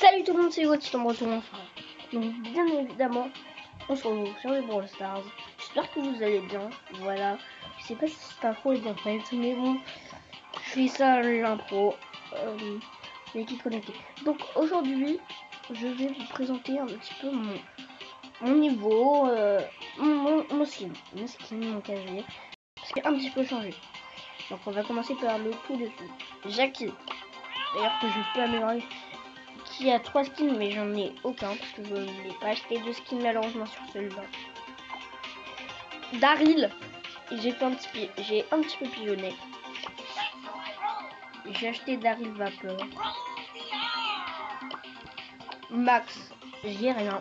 Salut tout le monde, c'est Hugo, c'est ton retour enfin. Donc bien évidemment, on se retrouve sur les Brawl Stars. J'espère que vous allez bien. Voilà. Je sais pas si cette intro est bien faite, mais bon, je fais ça à l'impro. L'équipe connectée. Donc aujourd'hui, je vais vous présenter un petit peu mon niveau, mon skin. Mon casier. Parce qu'il a un petit peu changé. Donc on va commencer par le tout dessus. Jackie. D'ailleurs que je peux améliorer. Qui a 3 skins, mais j'en ai aucun parce que je n'ai pas acheté de skins malheureusement sur celui-là. Daryl, j'ai un petit peu pigeonné. J'ai acheté Daryl Vapeur. Max, j'ai rien.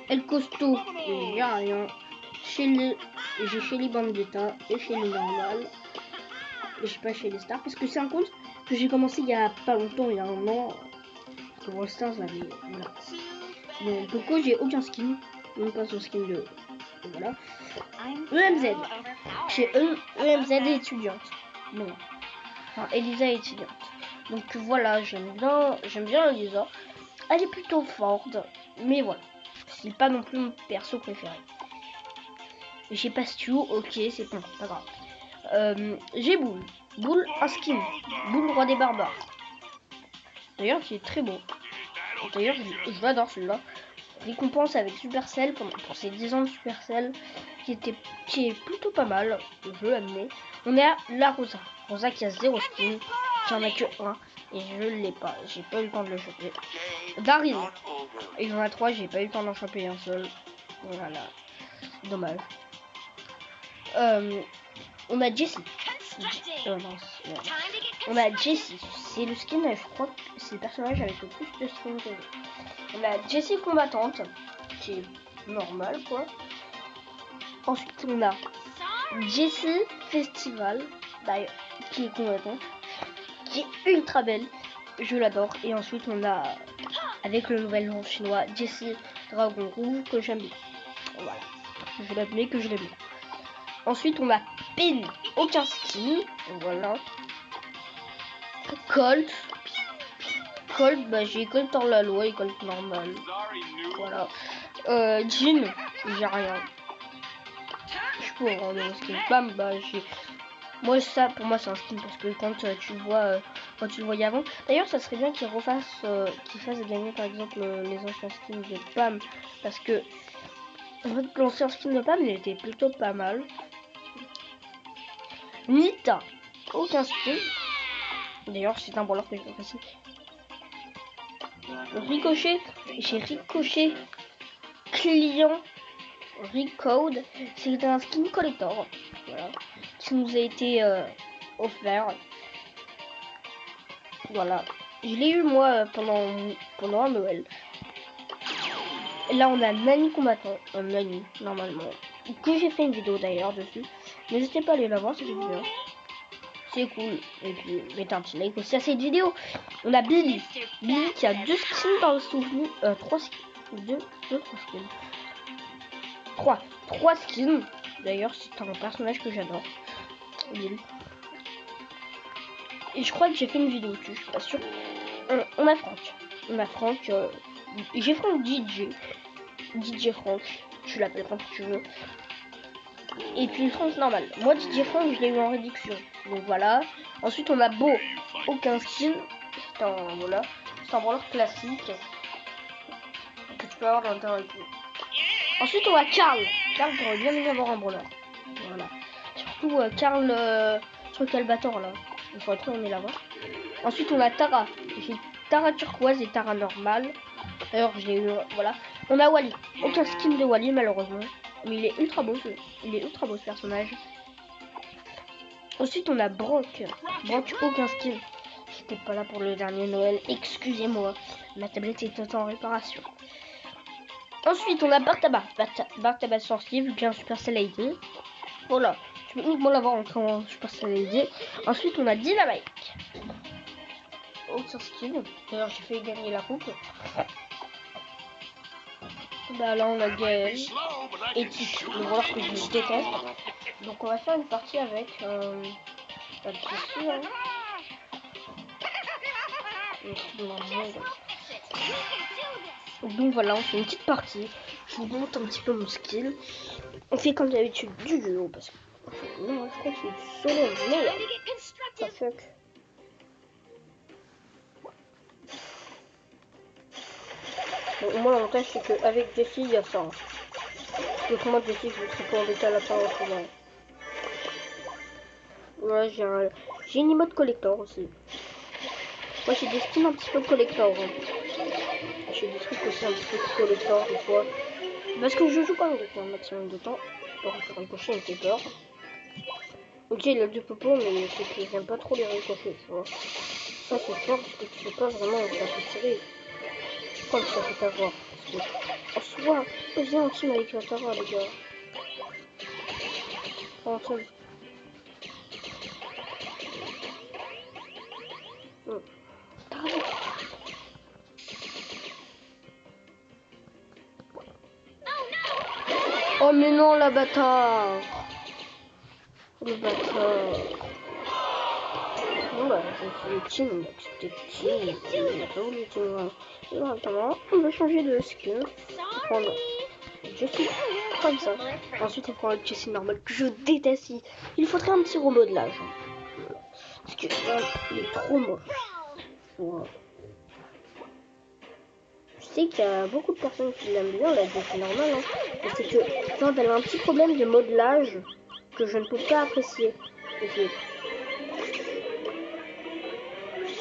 El Costo, j'ai rien. J'ai Shelly Bandita et Shelly normal. Et je sais pas chez les stars parce que c'est un compte que j'ai commencé il y a pas longtemps, il y a un an. Parce que Brawl Stars avait. Voilà. Bon, pourquoi j'ai aucun skin, même pas son skin de. Voilà. EMZ. J'ai EMZ étudiante. Bon. Enfin, Elisa est étudiante. Donc voilà, j'aime bien Elisa. Elle est plutôt forte, mais voilà. C'est pas non plus mon perso préféré. J'ai pas Stu, ok, c'est bon, pas grave. J'ai Bull. Bull, un skin. Bull, roi des barbares. D'ailleurs, qui est très beau. D'ailleurs, je l'adore celui-là. Récompense avec Supercell pour ses 10 ans de Supercell, qui est plutôt pas mal, je l'admets. On est à la Rosa. Rosa qui a 0 skin, qui en a que 1, et je l'ai pas. J'ai pas eu le temps de le choper. Daryl. Il y en a 3, j'ai pas eu le temps d'en choper un seul. Voilà. Dommage. On a Jessie. On a Jessie. C'est le skin, je crois que c'est le personnage avec le plus de skins que j'ai. On a Jessie combattante, qui est normal quoi. Ensuite on a Jessie festival, d'ailleurs, qui est combattante, qui est ultra belle. Je l'adore. Et ensuite on a, avec le nouvel nom chinois, Jessie dragon rouge, que j'aime bien. Voilà. Je l'admets que je l'aime bien. Ensuite on a Penny, aucun skin, voilà. Colt, bah j'ai Colt en la loi et Colt normal. Voilà. Jean, j'ai rien. Je peux rendre un skin. Bam, bah j'ai. Moi ça, pour moi c'est un skin parce que quand tu vois, quand tu le voyais avant. D'ailleurs ça serait bien qu'ils refassent, qu'ils fassent gagner par exemple les anciens skins de Pam, parce que en fait l'ancien skin de Pam il était plutôt pas mal. Nita, aucun skin. D'ailleurs, c'est un brawler que j'apprécie. Ricochet, j'ai Ricochet client Recode. C'est un skin collector, voilà, qui nous a été offert. Voilà, je l'ai eu moi pendant un Noël. Et là, on a Nani combattant, Nani normalement, que j'ai fait une vidéo d'ailleurs dessus. N'hésitez pas à aller la voir cette vidéo. C'est cool. Et puis mettez un petit like aussi à cette vidéo. On a Billy. Billy qui a 2 skins dans le souvenir. 3 skins. 3 skins. 3 skins. D'ailleurs, c'est un personnage que j'adore. Billy. Et je crois que j'ai fait une vidéo dessus, je suis pas sûre. On a Franck. J'ai Franck DJ. DJ Franck. Tu l'appelles quand tu veux. Et puis Franck normal. Moi DJ Franck je l'ai eu en réduction. Donc voilà. Ensuite on a Beau. Aucun skin. C'est un voilà. C'est un brawler classique. Que tu peux avoir dans l'intérieur et tout. Ensuite on a Carl. Carl pourrait bien aimé avoir un brawler. Voilà. Surtout Carl sur Calbator là. Il faudrait trop aimer l'avoir. Ensuite on a Tara. J'ai Tara turquoise et Tara normale. D'ailleurs je l'ai eu. Voilà. On a Wally. Aucun skin de Wally malheureusement. Mais il est ultra beau ce personnage. Ensuite on a Brock. Brock aucun skin. J'étais pas là pour le dernier Noël. Excusez-moi. Ma tablette est en réparation. Ensuite on a Bartaba. Bartaba sensible, bien Supercell ID. Voilà. Je peux uniquement l'avoir en Supercell ID. Ensuite on a Dynamite. Aucun skin. D'ailleurs j'ai fait gagner la coupe. Bah là on a Gaël et Tic, le joueur que je déteste. Donc on va faire une partie avec pas de soucis, hein. Donc voilà, on fait une petite partie. Je vous montre un petit peu mon skill. On fait comme d'habitude du duo parce que non, je crois que c'est du solo. Non, ça fuck. Bon, moi l'avantage c'est qu'avec Jessie il y a ça. Hein. Donc moi Jessie je vais très peu embêter à la fin souvent. Ouais, j'ai une emote collector aussi. Moi j'ai des skins un petit peu collector. Hein. J'ai des trucs aussi un petit peu collector des fois. Parce que je joue pas avec un maximum de temps. Pour faire ricochet, il me fait peur. Ok, il a du popo, mais c'est que j'aime pas trop les ricochets, tu vois. Ça c'est fort parce que tu sais pas vraiment où ça peut tirer. Comme ça peut avoir. Parce que, en soi, viens en team avec la Tara, les gars. En team. Oh mais non, la bâtard. Le bâtard. Bon bah, je suis team, donc c'était team. Il n'a pas voulu team. Et maintenant, on va changer de skin. On va prendre Jessie comme ça. Ensuite, on prend le Jessie normal que je déteste. Il faudrait un petit remodelage. Parce que il est trop moche. Voilà. Je sais qu'il y a beaucoup de personnes qui l'aiment bien, la Jessie normale. Hein. Mais c'est que, genre, elle a un petit problème de modelage que je ne peux pas apprécier. C'est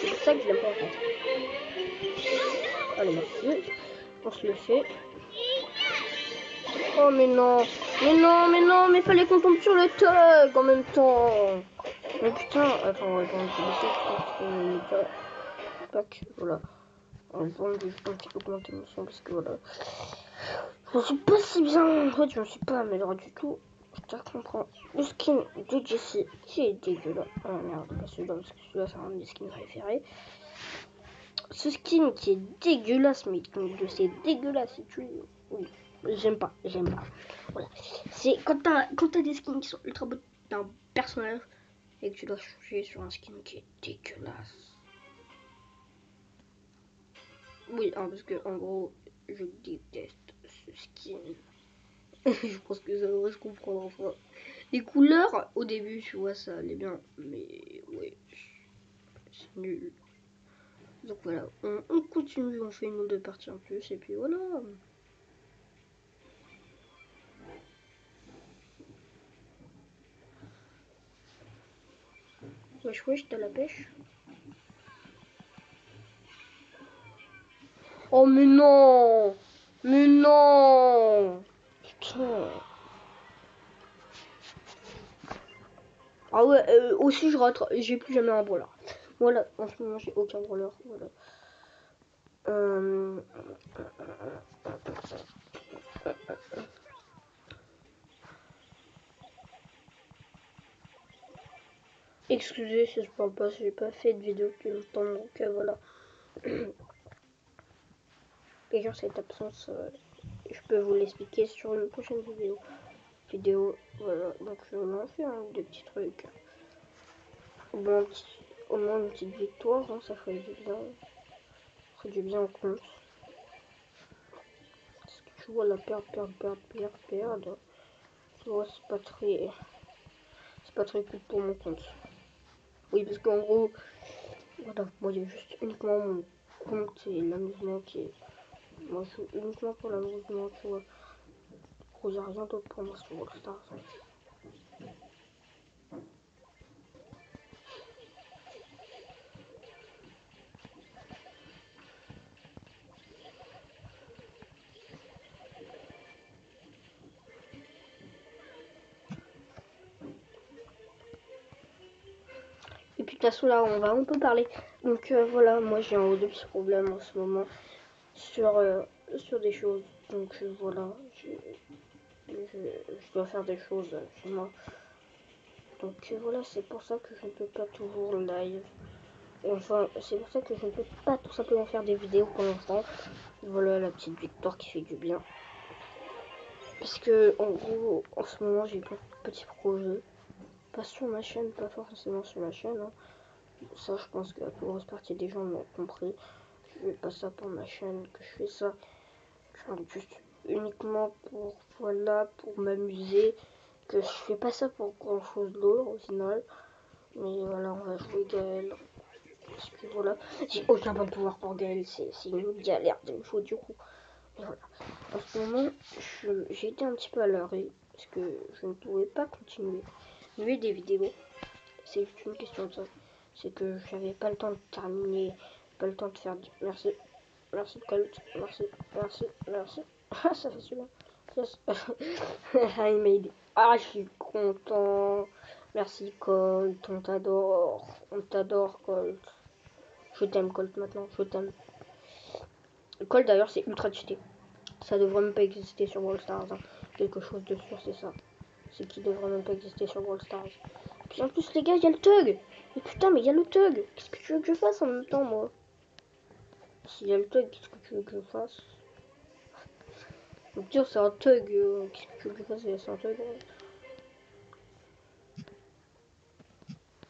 pour ça que je l'aime pas en fait. Allez, merci. On se le fait. Oh mais non. Mais non, mais non, mais fallait qu'on tombe sur le tug en même temps. Mais putain, attends, ouais, quand je vais pack, voilà. On va juste un petit peu commenter l'émission parce que voilà. Je suis pas si bien, en fait, je me suis pas amélioré du tout. C'est-à-dire qu'on prend le skin de Jessie qui est dégueulasse. Oh merde, pas celui-là parce que celui-là c'est un de mes skins préférés. Ce skin qui est dégueulasse, mais c'est dégueulasse, si tu... Oui, j'aime pas. Voilà. C'est quand t'as des skins qui sont ultra beaux d'un personnage et que tu dois changer sur un skin qui est dégueulasse. Oui, hein, parce que en gros, je déteste ce skin. Je pense que ça devrait se comprendre enfin. Les couleurs, au début, tu vois, ça allait bien, mais ouais, c'est nul. Donc voilà, on continue, on fait une ou deux parties en plus, et puis voilà. Wesh wesh, t'as la pêche? Oh mais non! Mais non! Putain. Ah ouais, aussi je rate, j'ai plus jamais un brawler. Voilà, en ce moment j'ai aucun brawler, voilà. Excusez si je parle pas, j'ai pas fait de vidéo depuis longtemps, donc voilà. Et genre cette absence, je peux vous l'expliquer sur une prochaine vidéo. Voilà, donc on a fait des petits trucs. Bon, au moins une petite victoire, hein, ça ferait du bien. Ça ferait du bien au compte. Parce que tu vois la perdre. Tu vois, c'est pas très cool pour mon compte. Oui, parce qu'en gros, voilà, moi il y a juste uniquement mon compte et l'amusement qui est... Moi je joue uniquement pour l'amusement, tu vois. Il n'y a rien d'autre pour moi sur Rockstar. Et puis de toute façon là on peut parler. Donc voilà, moi j'ai un de petits problèmes en ce moment sur des choses. Donc voilà, je dois faire des choses chez moi. Donc voilà, c'est pour ça que je ne peux pas toujours live. Enfin, c'est pour ça que je ne peux pas tout simplement faire des vidéos pour l'instant. Voilà la petite victoire qui fait du bien. Parce que en gros, en ce moment j'ai plein de petits projets. Pas sur ma chaîne, pas forcément sur ma chaîne. Hein. Ça, je pense que la plus grosse partie des gens l'ont compris. Je fais pas ça pour ma chaîne, que je fais ça genre, juste uniquement pour, voilà, pour m'amuser. Que je fais pas ça pour grand chose d'autre au final. Mais voilà, on va jouer Gaël. Parce que voilà, j'ai aucun bon pouvoir pour Gaël, c'est une galère de me du coup. Et voilà. En ce moment, j'ai été un petit peu à l'arrêt. Parce que je ne pouvais pas continuer. Vu des vidéos. C'est juste une question de ça. C'est que j'avais pas le temps de terminer, pas le temps de faire. Merci, merci Colt, merci, merci, merci. Ah, ça fait celui-là. Yes. I made it. Ah, je suis content. Merci Colt, on t'adore Colt. Je t'aime Colt maintenant, je t'aime. Colt d'ailleurs c'est ultra cheaté. Ça devrait même pas exister sur Brawl Stars. Hein. Quelque chose de sûr c'est ça. C'est qu'il devrait même pas exister sur Brawl Stars. Puis en plus les gars, il y a le Tug. Mais putain, mais il y a le Tug. Qu'est-ce que tu veux que je fasse en même temps, moi? S'il y a le Tug, qu'est-ce que tu veux que je fasse? Donc dire c'est un Tug. Qu'est-ce que tu veux que je fasse? C'est un Tug.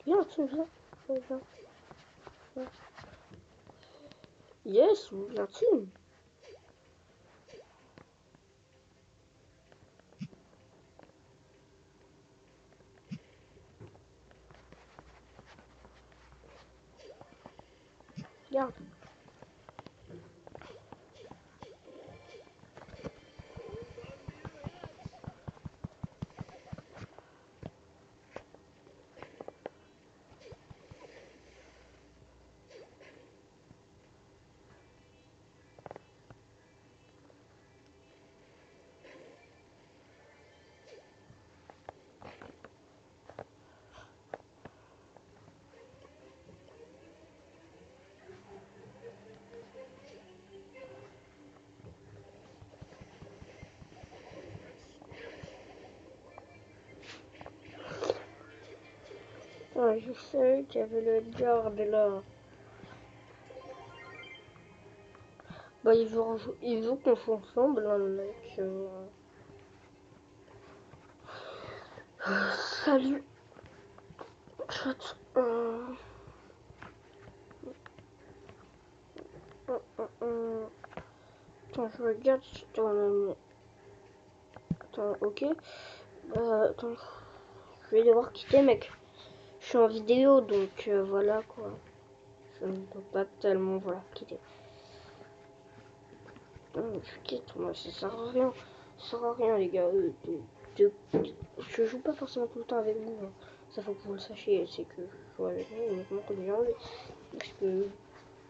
Viens, tu viens. Viens. Viens. Yes, viens-tu? Regarde. Ah, je sais qu'il y avait le garde là. Bah, ils jouent qu'on joue ensemble, hein, le mec. Salut, chat. Attends, je regarde si tu en Attends, ok. Attends, je vais devoir quitter, mec. Je suis en vidéo, donc voilà quoi. Je ne peux pas tellement, voilà, quitter. Je quitte, moi, ça sert à rien. Ça sert à rien, les gars. Je joue pas forcément tout le temps avec vous. Hein. Ça, faut que vous le sachiez. C'est que je joue avec vous uniquement quand j'ai envie. Parce que,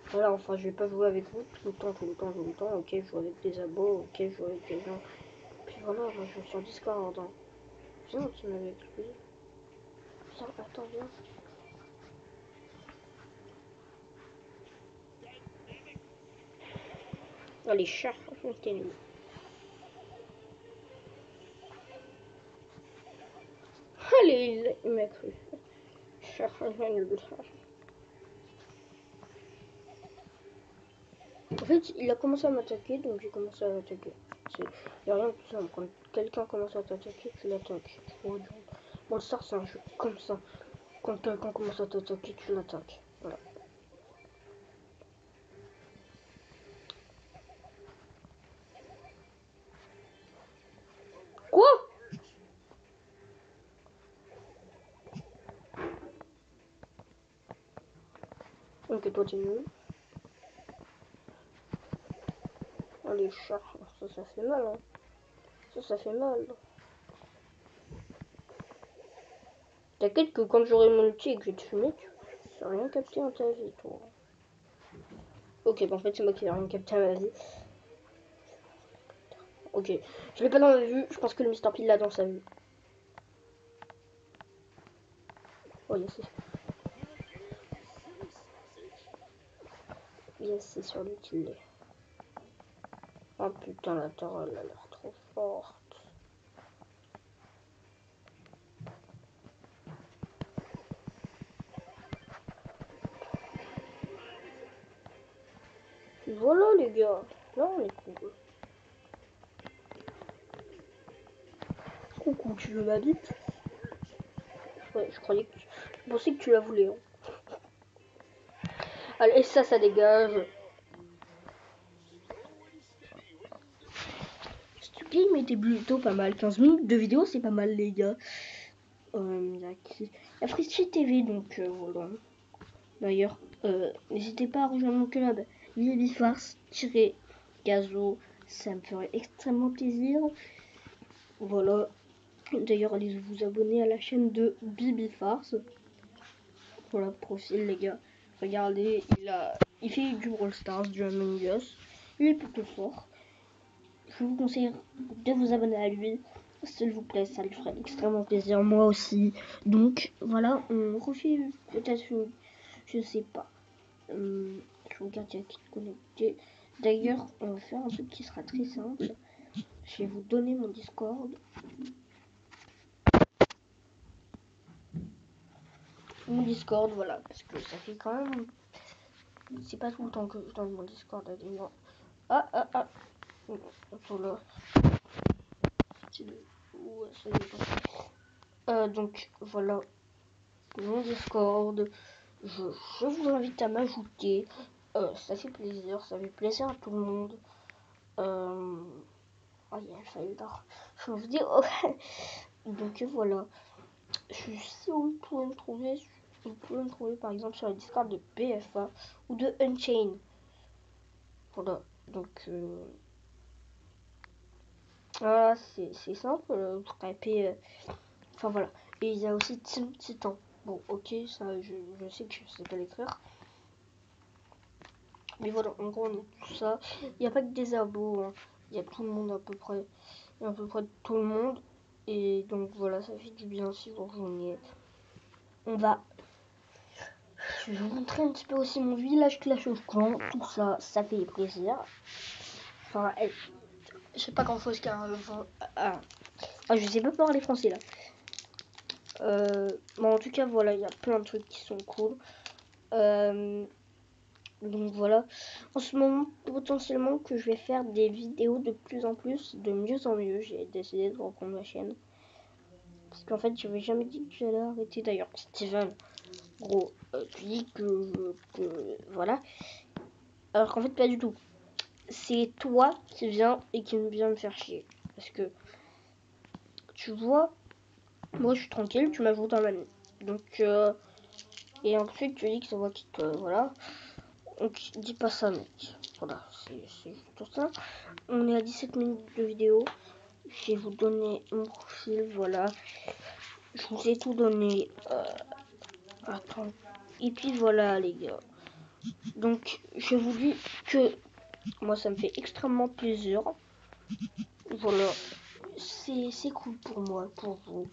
voilà, enfin, je vais pas jouer avec vous tout le temps, tout le temps, tout le temps. Ok, je joue avec des abos. Ok, je joue avec des gens. Puis voilà, moi, je joue sur Discord. Hein. Viens, tu m'avais exclusé. Viens, attends, viens. Allez, chat, t'es nul. Allez, il m'a cru. Chat, nul. En fait, il a commencé à m'attaquer, donc j'ai commencé à l'attaquer. Il n'y a rien de plus simple. Quand quelqu'un commence à t'attaquer, tu l'attaques. Bon, ça, c'est un jeu comme ça. Quand quelqu'un commence à t'attaquer, tu l'attaques. Voilà. Quoi? Ok, toi, t'es nul. Allez, chat. Ça fait mal, hein. Ça fait mal. T'inquiète que quand j'aurai mon ulti et que je vais te fumer, tu n'as rien capté dans ta vie, toi. Ok, bon, en fait, c'est moi qui n'ai rien capté à ma vie. Ok, je l'ai pas dans ma vue, je pense que le Mr. P l'a dans sa vue. Oh, yes, c'est sur lui qu'il l'est. Oh putain, la Tara, elle a l'air trop forte. Voilà les gars, là on est cool. Coucou, tu veux ma bite? Ouais, je pensais que tu la voulais. Hein. Allez, ça dégage. Ce game était plutôt pas mal. 15 minutes de vidéo, c'est pas mal, les gars. Il y a Fristy TV, donc voilà. D'ailleurs, n'hésitez pas à rejoindre mon club Bibifarce-Gazo. Ça me ferait extrêmement plaisir. Voilà. D'ailleurs, allez vous abonner à la chaîne de Bibifarce. Voilà, profil, les gars. Regardez, il fait du Brawl Stars, du Among Us. Il est plutôt fort. Je vous conseille de vous abonner à lui. S'il vous plaît, ça lui ferait extrêmement plaisir. Moi aussi. Donc, voilà, on refait peut-être une... Je sais pas. Je regarde, il y a qui est connecté. D'ailleurs, on va faire un truc qui sera très simple. Je vais vous donner mon Discord. Mon Discord, voilà, parce que ça fait quand même... C'est pas tout le temps que je donne mon Discord à des gens. Ah. Voilà. Ouais, ça y est. Donc, voilà. Mon Discord. Je vous invite à m'ajouter. Ça fait plaisir à tout le monde. Oh, il y a un file d'or. Je vous dis, donc voilà. Je sais où vous pouvez me trouver. Vous pouvez me trouver par exemple sur le Discord de BFA ou de Unchained. Voilà. Donc voilà, c'est simple. Vous tapez. Enfin voilà. Et il y a aussi Team Titan. Bon, ok, ça je sais que je sais pas l'écrire. Mais voilà, en gros, on est tout ça. Il n'y a pas que des abos, hein. Il y a tout le monde à peu près. Il y a à peu près tout le monde. Et donc voilà, ça fait du bien si vous rejoignez. On va... Je vais vous montrer un petit peu aussi mon village Clash of Clans. Tout ça, ça fait plaisir. Enfin, je sais pas grand chose car... je sais pas parler français là. Bon, en tout cas, voilà, il y a plein de trucs qui sont cool. Donc voilà, en ce moment, potentiellement que je vais faire des vidéos de plus en plus, de mieux en mieux. J'ai décidé de reprendre ma chaîne. Parce qu'en fait, je n'avais jamais dit que j'allais arrêter. D'ailleurs, Steven, gros, tu dis que voilà. Alors qu'en fait, pas du tout. C'est toi qui viens et qui vient me faire chier. Parce que, tu vois, moi je suis tranquille, tu m'ajoutes dans la nuit. Donc, et ensuite tu dis que c'est moi qui te... Voilà. Donc, dis pas ça, mec. Voilà, c'est juste ça. On est à 17 minutes de vidéo. Je vais vous donner mon profil, voilà. Je vous ai tout donné. Attends. Et puis voilà, les gars. Donc, je vous dis que moi, ça me fait extrêmement plaisir. Voilà. C'est cool pour moi, pour vous.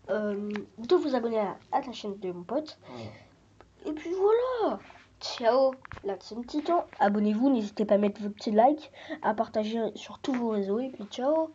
De vous abonner à la chaîne de mon pote. Et puis voilà. Ciao, la team Titan. Abonnez-vous, n'hésitez pas à mettre vos petits likes, à partager sur tous vos réseaux. Et puis ciao.